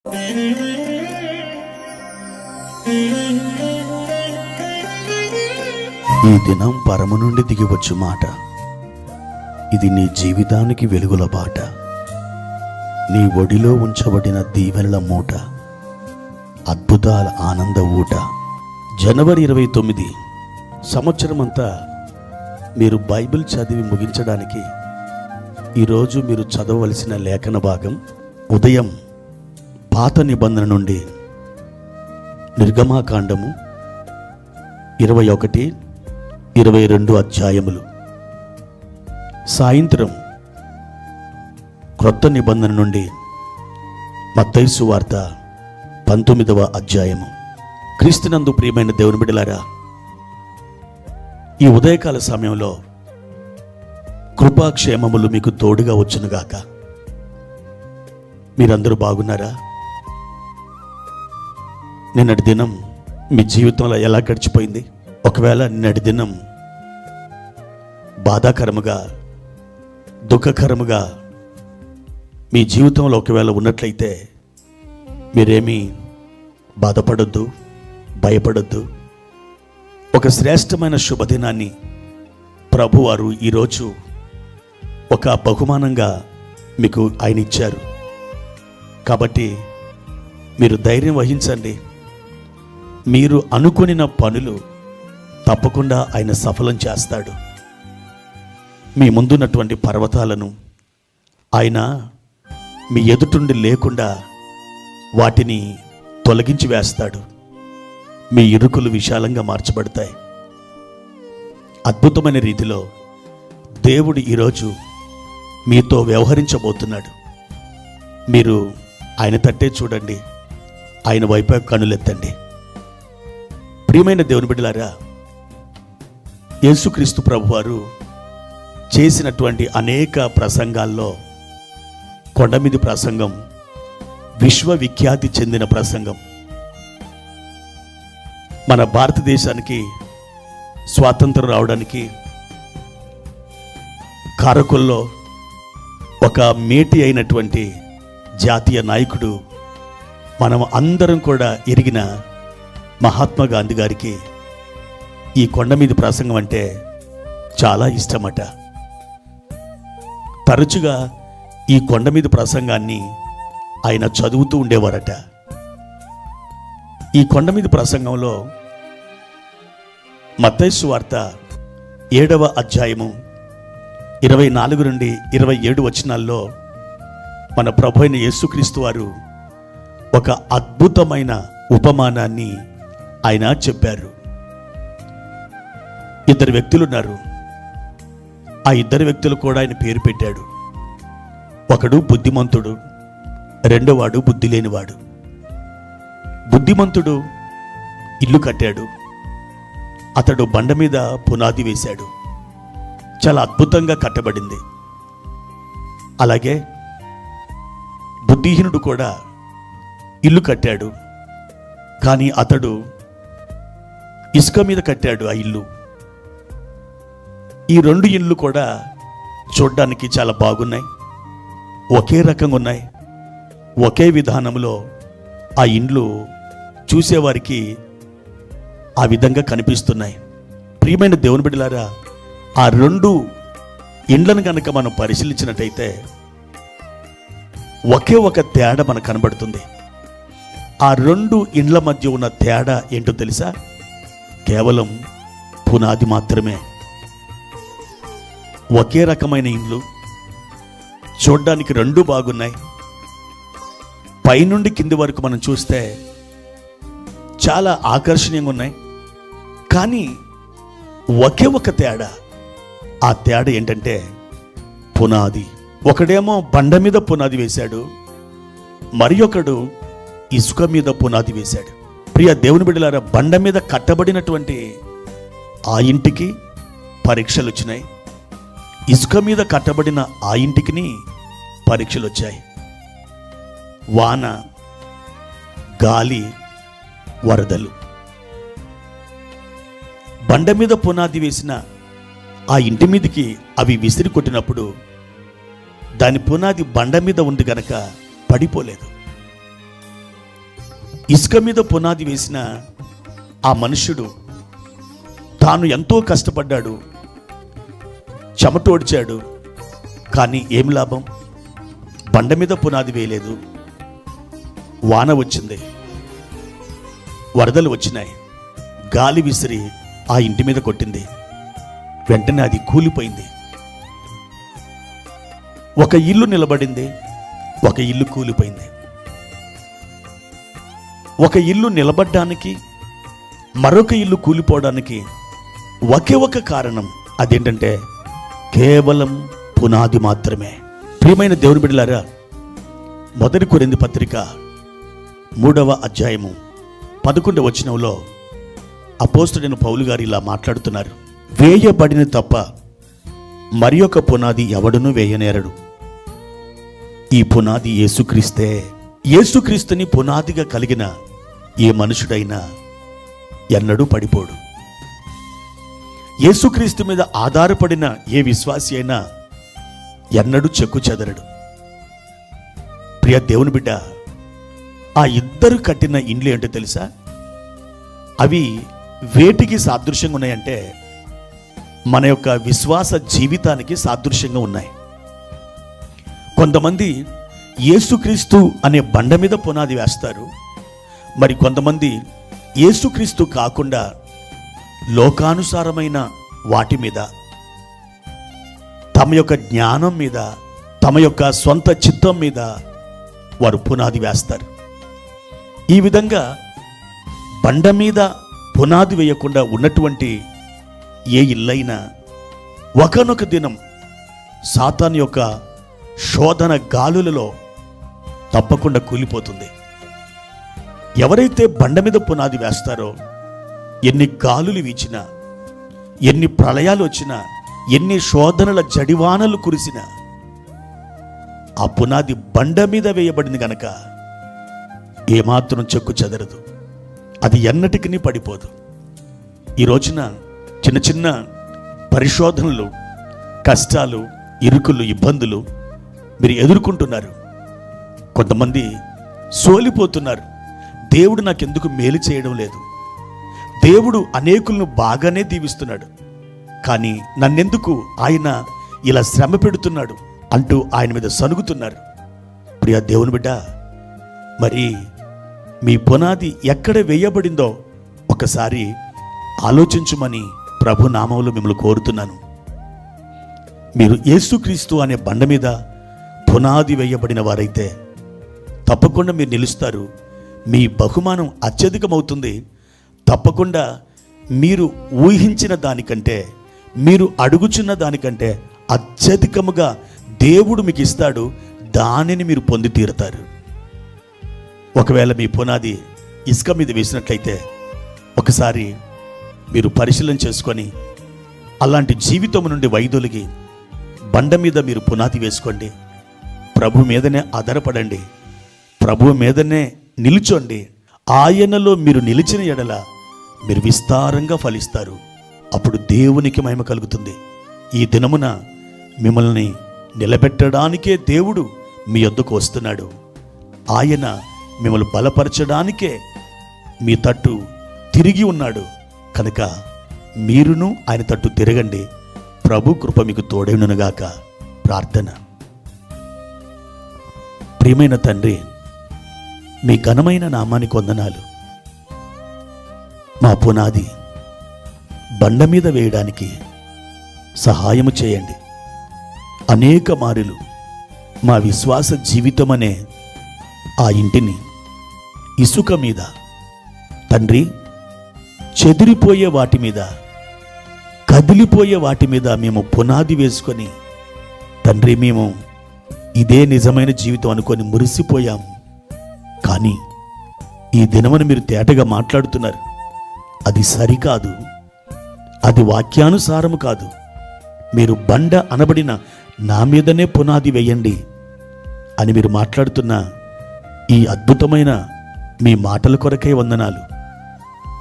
ఈ దినం పరము నుండి దిగివచ్చు మాట, ఇది నీ జీవితానికి వెలుగుల బాట, నీ ఒడిలో ఉంచబడిన దీవెనల మూట, అద్భుతాల ఆనంద ఊట. జనవరి 29 సంవత్సరం అంతా మీరు బైబిల్ చదివి ముగించడానికి ఈరోజు మీరు చదవవలసిన లేఖన భాగం ఉదయం పాత నిబంధన నుండి నిర్గమాకాండము 21, 22 అధ్యాయములు, సాయంత్రం క్రొత్త నిబంధన నుండి మత్తయి సువార్త 19వ అధ్యాయము. క్రీస్తునందు ప్రియమైన దేవుని బిడ్డలారా, ఈ ఉదయకాల సమయంలో కృపాక్షేమములు మీకు తోడుగా వచ్చునుగాక. మీరందరూ బాగున్నారా? నిన్నటి దినం మీ జీవితంలో ఎలా గడిచిపోయింది? ఒకవేళ నిన్నటి దినం బాధాకరముగా, దుఃఖకరముగా మీ జీవితంలో ఒకవేళ ఉన్నట్లయితే మీరేమీ బాధపడొద్దు, భయపడొద్దు. ఒక శ్రేష్టమైన శుభదినాన్ని ప్రభువారు ఈరోజు ఒక బహుమానంగా మీకు ఆయన ఇచ్చారు. కాబట్టి మీరు ధైర్యం వహించండి. మీరు అనుకొనిన పనులు తప్పకుండా ఆయన సఫలం చేస్తాడు. మీ ముందున్నటువంటి పర్వతాలను ఆయన మీ ఎదుటుండి లేకుండా వాటిని తొలగించి వేస్తాడు. మీ ఇరుకులు విశాలంగా మార్చబడతాయి. అద్భుతమైన రీతిలో దేవుడు ఈరోజు మీతో వ్యవహరించబోతున్నాడు. మీరు ఆయన తట్టే చూడండి, ఆయన వైపు కనులెత్తండి. ప్రియమైన దేవుని బిడ్డలారా, యేసుక్రీస్తు ప్రభువారు చేసినటువంటి అనేక ప్రసంగాల్లో కొండమీది ప్రసంగం విశ్వవిఖ్యాతి చెందిన ప్రసంగం. మన భారతదేశానికి స్వాతంత్రం రావడానికి కారకుల్లో ఒక మేటి అయినటువంటి జాతీయ నాయకుడు, మనం అందరం కూడా ఎరిగిన మహాత్మా గాంధీ గారికి ఈ కొండ మీద ప్రసంగం అంటే చాలా ఇష్టమట. తరచుగా ఈ కొండ మీద ప్రసంగాన్ని ఆయన చదువుతూ ఉండేవారట. ఈ కొండ మీద ప్రసంగంలో మత్తయి సువార్త 7వ అధ్యాయము 24 నుండి 27 వచనాల్లో మన ప్రభు అయిన యేసుక్రీస్తు వారు ఒక అద్భుతమైన ఉపమానాన్ని ఆయన చెప్పారు. ఇద్దరు వ్యక్తులున్నారు. ఆ ఇద్దరు వ్యక్తులు కూడా ఆయన పేరు పెట్టాడు. ఒకడు బుద్ధిమంతుడు, రెండోవాడు బుద్ధి లేనివాడు. బుద్ధిమంతుడు ఇల్లు కట్టాడు. అతడు బండ మీద పునాది వేశాడు. చాలా అద్భుతంగా కట్టబడింది. అలాగే బుద్ధిహీనుడు కూడా ఇల్లు కట్టాడు. కానీ అతడు ఇసుక మీద కట్టాడు ఆ ఇల్లు. ఈ రెండు ఇళ్ళు కూడా చూడ్డానికి చాలా బాగున్నాయి, ఒకే రకంగా ఉన్నాయి. ఒకే విధానంలో ఆ ఇండ్లు చూసేవారికి ఆ విధంగా కనిపిస్తున్నాయి. ప్రియమైన దేవుని బిడ్డలారా, ఆ రెండు ఇండ్లను కనుక మనం పరిశీలించినట్టయితే ఒకే ఒక తేడా మనకు కనబడుతుంది. ఆ రెండు ఇండ్ల మధ్య ఉన్న తేడా ఏంటో తెలుసా? కేవలం పునాది మాత్రమే. ఒకే రకమైన ఇండ్లు, చూడ్డానికి రెండు బాగున్నాయి. పైనుండి కింది వరకు మనం చూస్తే చాలా ఆకర్షణీయంగా ఉన్నాయి. కానీ ఒకే ఒక తేడా. ఆ తేడా ఏంటంటే పునాది. ఒకడేమో బండ మీద పునాది వేశాడు, మరి ఒకడు ఇసుక మీద పునాది వేశాడు. ప్రియ దేవుని బిడ్డలారా, బండ మీద కట్టబడినటువంటి ఆ ఇంటికి పరీక్షలు వచ్చినాయి. ఇసుక మీద కట్టబడిన ఆ ఇంటికి పరీక్షలు వచ్చాయి. వాన, గాలి, వరదలు. బండ మీద పునాది వేసిన ఆ ఇంటి మీదకి అవి విసిరి కొట్టినప్పుడు దాని పునాది బండ మీద ఉంది గనక పడిపోలేదు. ఇసుక మీద పునాది వేసిన ఆ మనుష్యుడు తాను ఎంతో కష్టపడ్డాడు, చెమటోడ్చాడు, కానీ ఏం లాభం? బండ మీద పునాది వేయలేదు. వాన వచ్చింది, వరదలు వచ్చినాయి, గాలి విసిరి ఆ ఇంటి మీద కొట్టింది, వెంటనే అది కూలిపోయింది. ఒక ఇల్లు నిలబడింది, ఒక ఇల్లు కూలిపోయింది. ఒక ఇల్లు నిలబడ్డానికి, మరొక ఇల్లు కూలిపోవడానికి ఒకే ఒక కారణం. అదేంటంటే కేవలం పునాది మాత్రమే. ప్రియమైన దేవుని బిడ్డలారా, 1 కొరింథీ పత్రిక 3వ అధ్యాయము 11వ వచనంలో అపోస్తలుడైన పౌలు గారు ఇలా మాట్లాడుతున్నారు. వేయబడిన తప్ప మరి ఒక పునాది ఎవడునూ వేయనేరడు. ఈ పునాది యేసుక్రీస్తే. యేసుక్రీస్తుని పునాదిగా కలిగిన ఏ మనుషుడైనా ఎన్నడూ పడిపోడు. యేసుక్రీస్తు మీద ఆధారపడిన ఏ విశ్వాసి అయినా ఎన్నడూ చెక్కు చెదరడు. ప్రియ దేవుని బిడ్డ, ఆ ఇద్దరు కట్టిన ఇండ్లు ఏంటో తెలుసా? అవి వేటికి సాదృశ్యంగా ఉన్నాయంటే మన యొక్క విశ్వాస జీవితానికి సాదృశ్యంగా ఉన్నాయి. కొంతమంది యేసుక్రీస్తు అనే బండ మీద పునాది వేస్తారు. మరి కొంతమంది యేసుక్రీస్తు కాకుండా లోకానుసారమైన వాటి మీద, తమ యొక్క జ్ఞానం మీద, తమ యొక్క సొంత చిత్తం మీద వారు పునాది వేస్తారు. ఈ విధంగా బండ మీద పునాది వేయకుండా ఉన్నటువంటి ఏ ఇల్లైనా ఒకనొక దినం సాతాను యొక్క శోధన గాలులలో తప్పకుండా కూలిపోతుంది. ఎవరైతే బండ మీద పునాది వేస్తారో, ఎన్ని గాలులు వీచినా, ఎన్ని ప్రళయాలు వచ్చినా, ఎన్ని శోధనల జడివానలు కురిసినా, ఆ పునాది బండ మీద వేయబడింది గనక ఏమాత్రం చెక్కు చెదరదు. అది ఎన్నటికీ పడిపోదు. ఈ రోజున చిన్న చిన్న పరిశోధనలు, కష్టాలు, ఇరుకులు, ఇబ్బందులు మీరు ఎదుర్కొంటున్నారు. కొంతమంది సోలిపోతున్నారు. దేవుడు నాకెందుకు మేలు చేయడం లేదు, దేవుడు అనేకులను బాగానే దీవిస్తున్నాడు, కానీ నన్నెందుకు ఆయన ఇలా శ్రమ పెడుతున్నాడు అంటూ ఆయన మీద సనుగుతున్నారు. ప్రియ దేవుని బిడ్డ, మరి మీ పునాది ఎక్కడ వేయబడిందో ఒకసారి ఆలోచించమని ప్రభు నామములో మిమ్మల్ని కోరుతున్నాను. మీరు యేసుక్రీస్తు అనే బండ మీద పునాది వేయబడిన వారైతే తప్పకుండా మీరు నిలుస్తారు. మీ బహుమానం అత్యధికమవుతుంది. తప్పకుండా మీరు ఊహించిన దానికంటే, మీరు అడుగుచున్న దానికంటే అత్యధికముగా దేవుడు మీకు ఇస్తాడు. దానిని మీరు పొంది తీరుతారు. ఒకవేళ మీ పునాది ఇసుక మీద వేసినట్లయితే ఒకసారి మీరు పరిశీలన చేసుకొని అలాంటి జీవితం నుండి వైదొలిగి బండ మీద మీరు పునాది వేసుకోండి. ప్రభు మీదనే ఆధారపడండి, ప్రభు మీదనే నిలుచోండి. ఆయనలో మీరు నిలిచిన ఎడల మీరు విస్తారంగా ఫలిస్తారు. అప్పుడు దేవునికి మహిమ కలుగుతుంది. ఈ దినమున మిమ్మల్ని నిలబెట్టడానికే దేవుడు మీ యొద్దకు వస్తున్నాడు. ఆయన మిమ్మల్ని బలపరచడానికే మీ తట్టు తిరిగి ఉన్నాడు. కనుక మీరును ఆయన తట్టు తిరగండి. ప్రభు కృప మీకు తోడైనగాక. ప్రార్థన. ప్రియమైన తండ్రి, మీ ఘనమైన నామానికి వందనాలు. మా పునాది బండ మీద వేయడానికి సహాయము చేయండి. అనేక మారులు మా విశ్వాస జీవితం అనే ఆ ఇంటిని ఇసుక మీద, తండ్రి, చెదిరిపోయే వాటి మీద, కదిలిపోయే వాటి మీద మేము పునాది వేసుకొని, తండ్రి, మేము ఇదే నిజమైన జీవితం అనుకొని మురిసిపోయాం. కానీ ఈ దినమున మీరు తేటగా మాట్లాడుతున్నారు. అది సరికాదు, అది వాక్యానుసారము కాదు. మీరు బండ అనబడిన నా మీదనే పునాది వేయండి అని మీరు మాట్లాడుతున్న ఈ అద్భుతమైన మీ మాటల కొరకై వందనాలు.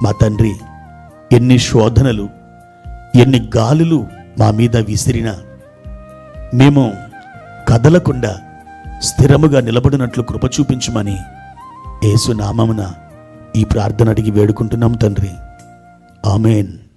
మా తండ్రి, ఎన్ని శోధనలు, ఎన్ని గాలులు మా మీద విసిరినా మేము కదలకుండా స్థిరముగా నిలబడినట్లు కృప చూపించుమని యేసు నామమున ఈ ప్రార్థన అడిగి వేడుకుంటున్నాం తండ్రి. ఆమెన్.